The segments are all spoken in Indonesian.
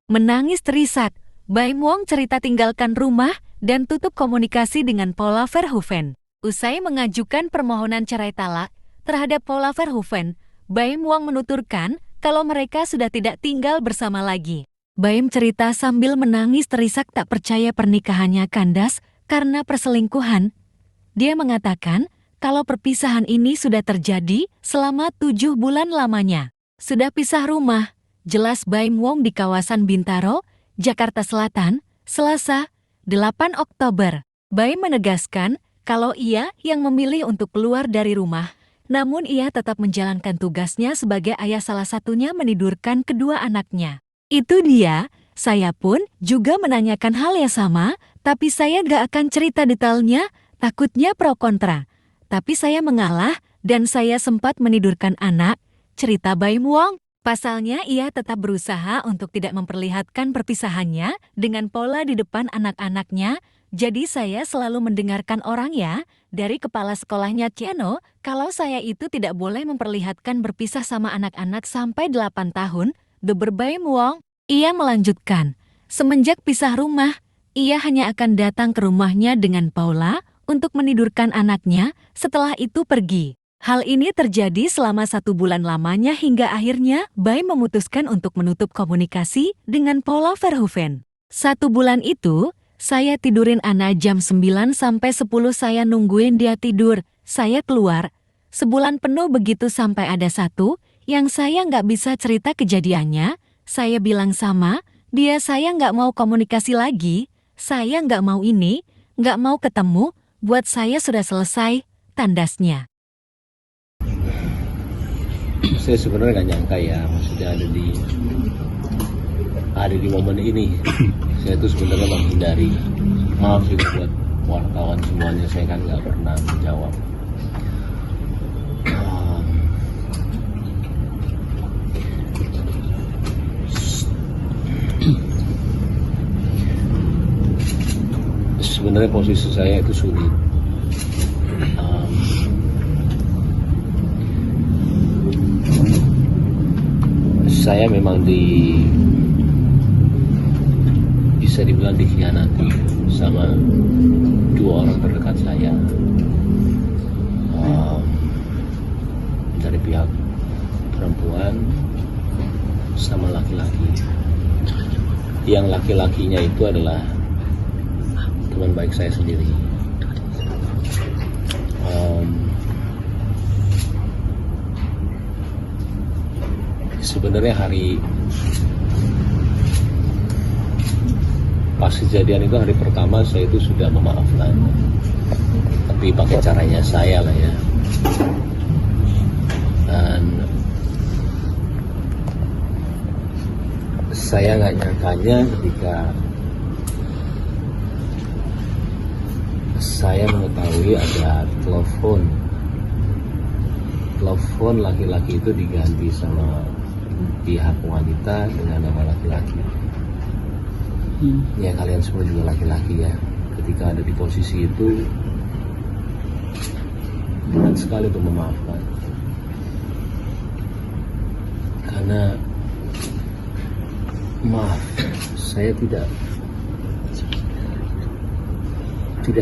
Menangis terisak, Baim Wong cerita tinggalkan rumah dan tutup komunikasi dengan Paula Verhoeven. Usai mengajukan permohonan cerai talak terhadap Paula Verhoeven, Baim Wong menuturkan kalau mereka sudah tidak tinggal bersama lagi. Baim cerita sambil menangis terisak tak percaya pernikahannya kandas karena perselingkuhan. Dia mengatakan kalau perpisahan ini sudah terjadi selama 7 bulan lamanya. Sudah pisah rumah, jelas Baim Wong di kawasan Bintaro, Jakarta Selatan, Selasa, 8 Oktober. Baim menegaskan kalau ia yang memilih untuk keluar dari rumah, namun ia tetap menjalankan tugasnya sebagai ayah, salah satunya menidurkan kedua anaknya. Itu dia, saya pun juga menanyakan hal yang sama, tapi saya gak akan cerita detailnya, takutnya pro kontra. Tapi saya mengalah dan saya sempat menidurkan anak, cerita Baim Wong. Pasalnya ia tetap berusaha untuk tidak memperlihatkan perpisahannya dengan Paula di depan anak-anaknya. Jadi saya selalu mendengarkan orang ya, dari kepala sekolahnya Ciano, kalau saya itu tidak boleh memperlihatkan berpisah sama anak-anak sampai 8 tahun, beber Baim Wong. Ia melanjutkan, semenjak pisah rumah, ia hanya akan datang ke rumahnya dengan Paula untuk menidurkan anaknya, setelah itu pergi. Hal ini terjadi selama 1 bulan lamanya hingga akhirnya Baim memutuskan untuk menutup komunikasi dengan Paula Verhoeven. 1 bulan itu, saya tidurin anak jam 9 sampai 10 saya nungguin dia tidur, saya keluar. Sebulan penuh begitu sampai ada satu, yang saya nggak bisa cerita kejadiannya, saya bilang sama, dia saya nggak mau komunikasi lagi, saya nggak mau ini, nggak mau ketemu, buat saya sudah selesai, tandasnya. Saya sebenarnya nggak nyangka ya, maksudnya ada di momen ini. Saya tuh sebenarnya menghindari. Maaf juga buat wartawan semuanya, saya kan nggak pernah menjawab. Sebenarnya posisi saya itu sulit. Saya memang bisa dibilang dikhianati sama 2 orang terdekat saya, dari pihak perempuan sama laki-laki. Yang laki-lakinya itu adalah teman baik saya sendiri. Sebenarnya pas kejadian itu, hari pertama saya itu sudah memaafkan, tapi pakai caranya saya lah ya. Dan saya nggak nyangkanya ketika saya mengetahui ada telepon laki-laki itu diganti sama pihak wanita dengan nama laki-laki. Ya kalian semua juga laki-laki ya, ketika ada di posisi itu berat sekali untuk memaafkan, karena maaf, saya tidak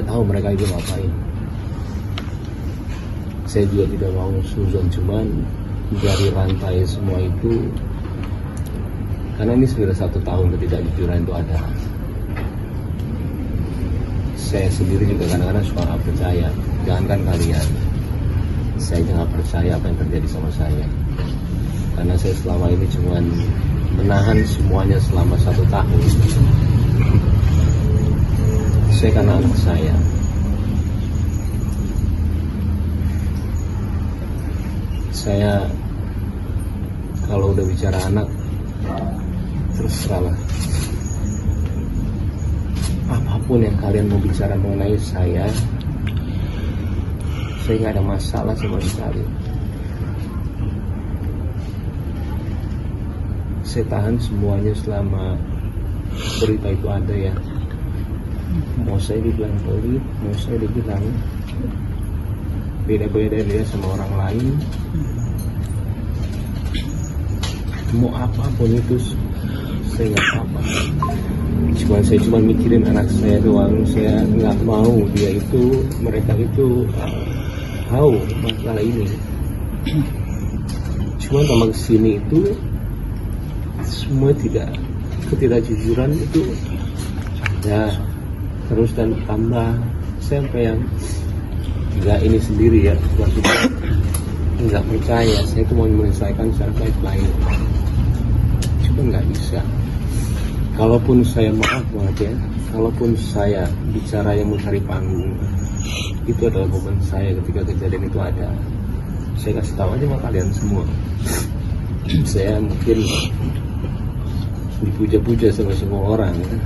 tahu mereka itu ngapain. Saya juga tidak mau suzon, cuman dari rantai semua itu, karena ini sudah 1 tahun ketidakjujuran itu ada. Saya sendiri juga kadang-kadang suka nggak percaya, jangankan kalian, saya juga nggak percaya apa yang terjadi sama saya, karena saya selama ini cuman menahan semuanya selama 1 tahun. Saya karena anak saya kalau udah bicara anak, terserahlah. Apapun yang kalian mau bicara mengenai saya nggak ada masalah sama sekali. Saya tahan semuanya selama berita itu ada ya. Mau saya dibilang pelit, mau saya dibilang beda-beda dia sama orang lain, mau apapun itu saya nggak apa-apa. Saya cuma mikirin anak saya doang. Saya nggak mau mereka itu tahu masalah ini. Cuma sama kesini itu semua ketidakjujuran itu ada terus, dan tambah sampai yang nggak ini sendiri ya, maksudnya nggak percaya. Saya itu mau menyelesaikan secara baik-baik, cuma nggak bisa. Kalaupun saya maaf banget ya, kalaupun saya bicara yang mencari panggung, itu adalah beban saya ketika kejadian itu ada. Saya kasih tahu aja sama kalian semua. Saya mungkin dipuja-puja sama semua orang ya.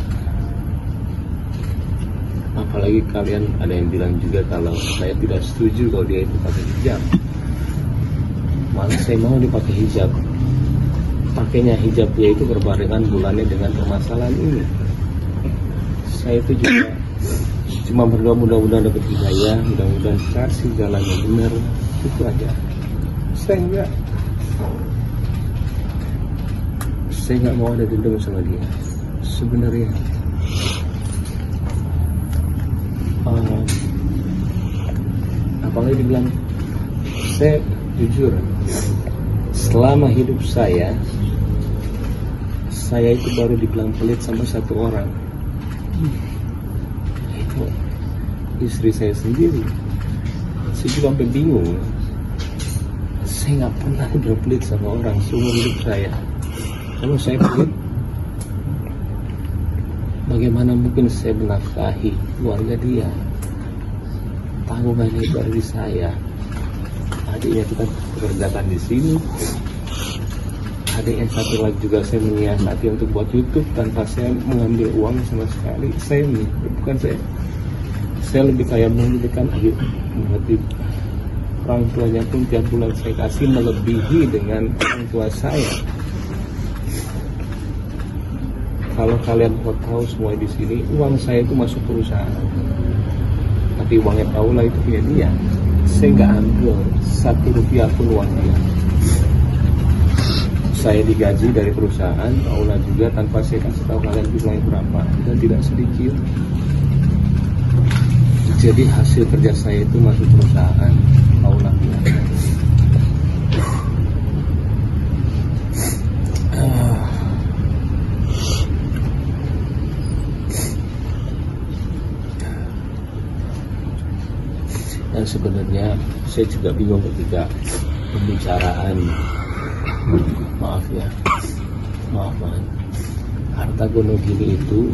Apalagi kalian ada yang bilang juga kalau saya tidak setuju kalau dia itu pakai hijab. Malah saya mau dipakai hijab. Pakainya hijabnya itu berbarengan bulannya dengan permasalahan ini. Saya itu juga cuma berdoa mudah-mudahan dapat hidayah, mudah-mudahan kasih jalan yang benar, itu aja. Saya nggak mau ada dendam sama dia sebenarnya. Apalagi dibilang, saya jujur, selama hidup saya itu baru dibilang pelit sama satu orang, itu istri saya sendiri. Saya juga sampai bingung. Saya nggak pernah dibilang pelit sama orang seumur hidup saya. Kalau saya pelit, bagaimana mungkin saya menafkahi keluarga dia? Tanggungannya itu ada di saya. Adiknya kita pekerjakan di sini. Adik yang satu lagi juga saya menyiasati untuk buat YouTube tanpa saya mengambil uang sama sekali. Saya lebih kayak memberikan motif orang tuanya pun tiap bulan saya kasih melebihi dengan orang tua saya. Kalau kalian mau tahu semua di sini, uang saya itu masuk perusahaan, tapi uangnya tahu lah itu punya dia. Saya nggak ambil 1 rupiah pun uang dia. Saya digaji dari perusahaan, tahulah juga tanpa saya kasih tahu kalian jumlahnya berapa, dan tidak sedikit. Jadi hasil kerja saya itu masuk perusahaan, tahulah juga. Dan sebenarnya saya juga bingung ketika pembicaraan, maaf banget, harta gonogini itu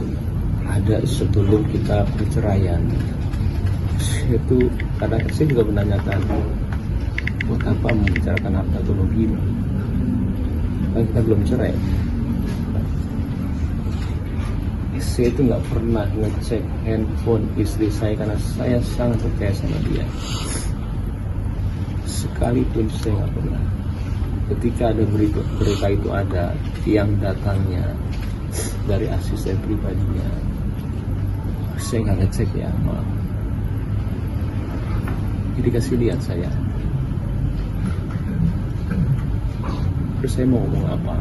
ada sebelum kita perceraian. Itu kadang saya juga menanyakan, buat apa membicarakan harta gonogini? Kan kita belum cerai. Saya itu nggak pernah ngecek handphone istri saya karena saya sangat percaya sama dia. Sekalipun saya nggak pernah. Ketika ada berita itu ada, yang datangnya dari asisten pribadinya, saya nggak ngecek ya, maaf. Jadi kasih lihat saya. Terus saya mau ngomong apa?